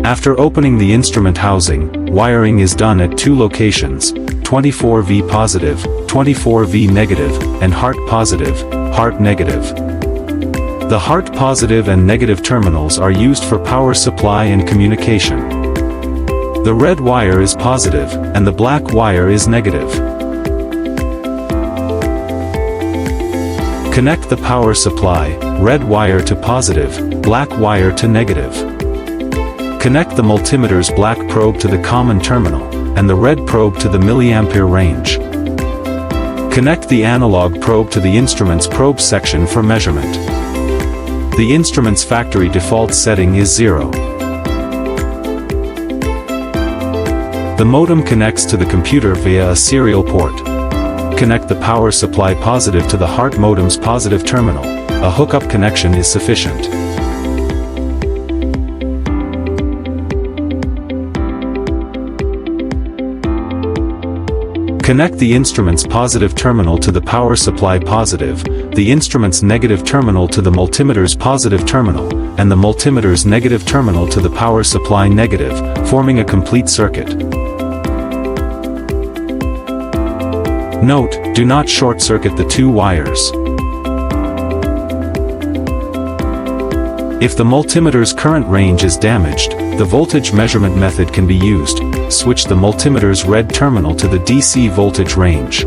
After opening the instrument housing, wiring is done at two locations, 24V positive, 24V negative, and HART positive, HART negative. The HART positive and negative terminals are used for power supply and communication. The red wire is positive, and the black wire is negative. Connect the power supply, red wire to positive, black wire to negative. Connect the multimeter's black probe to the common terminal, and the red probe to the milliampere range. Connect the analog probe to the instrument's probe section for measurement. The instrument's factory default setting is 0. The modem connects to the computer via a serial port. Connect the power supply positive to the HART modem's positive terminal. A hookup connection is sufficient. Connect the instrument's positive terminal to the power supply positive, the instrument's negative terminal to the multimeter's positive terminal, and the multimeter's negative terminal to the power supply negative, forming a complete circuit. Note: do not short-circuit the two wires. If the multimeter's current range is damaged, the voltage measurement method can be used. Switch the multimeter's red terminal to the DC voltage range.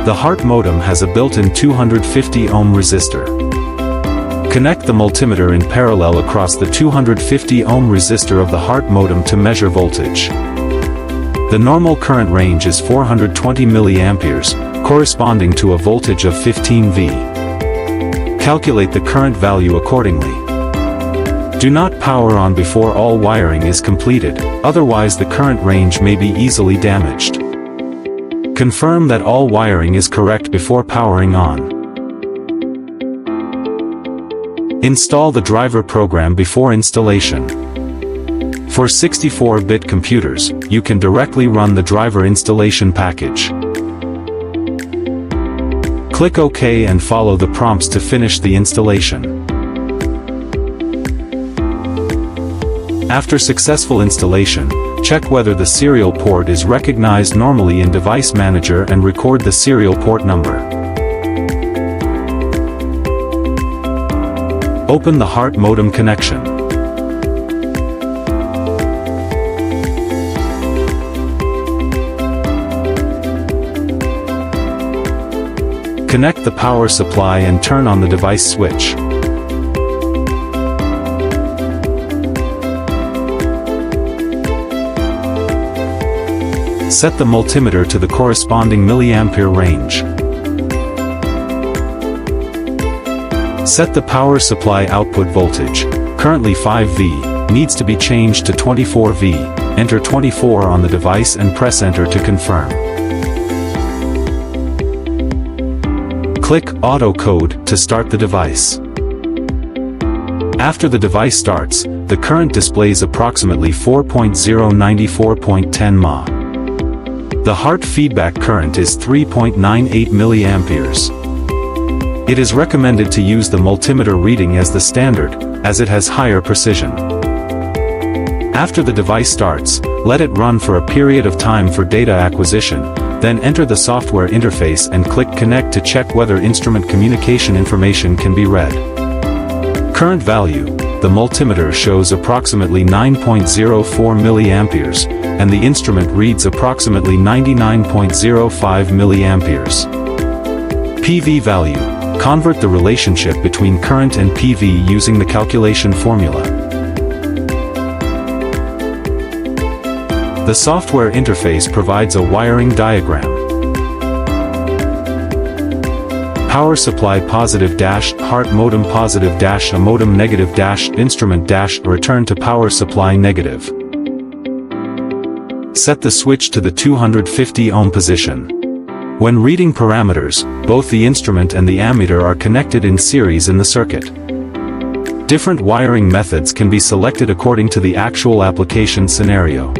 The HART modem has a built-in 250 ohm resistor. Connect the multimeter in parallel across the 250 ohm resistor of the HART modem to measure voltage. The normal current range is 420 milliamperes, corresponding to a voltage of 15 V. Calculate the current value accordingly. Do not power on before all wiring is completed, otherwise the current range may be easily damaged. Confirm that all wiring is correct before powering on. Install the driver program before installation. For 64-bit computers, you can directly run the driver installation package. Click OK and follow the prompts to finish the installation. After successful installation, check whether the serial port is recognized normally in Device Manager and record the serial port number. Open the HART modem connection. Connect the power supply and turn on the device switch. Set the multimeter to the corresponding milliampere range. Set the power supply output voltage, currently 5V, needs to be changed to 24V. Enter 24 on the device and press enter to confirm. Click Auto Code to start the device. After the device starts, the current displays approximately 4.094.10 mA. The HART feedback current is 3.98 milliamperes. It is recommended to use the multimeter reading as the standard, as it has higher precision. After the device starts, let it run for a period of time for data acquisition, then enter the software interface and click Connect to check whether instrument communication information can be read. Current value: the multimeter shows approximately 9.04 milliamperes, and the instrument reads approximately 99.05 milliamperes. PV value: convert the relationship between current and PV using the calculation formula. The software interface provides a wiring diagram. Power supply positive dash, HART modem positive dash, a modem negative dash, instrument dash, return to power supply negative. Set the switch to the 250 ohm position. When reading parameters, both the instrument and the ammeter are connected in series in the circuit. Different wiring methods can be selected according to the actual application scenario.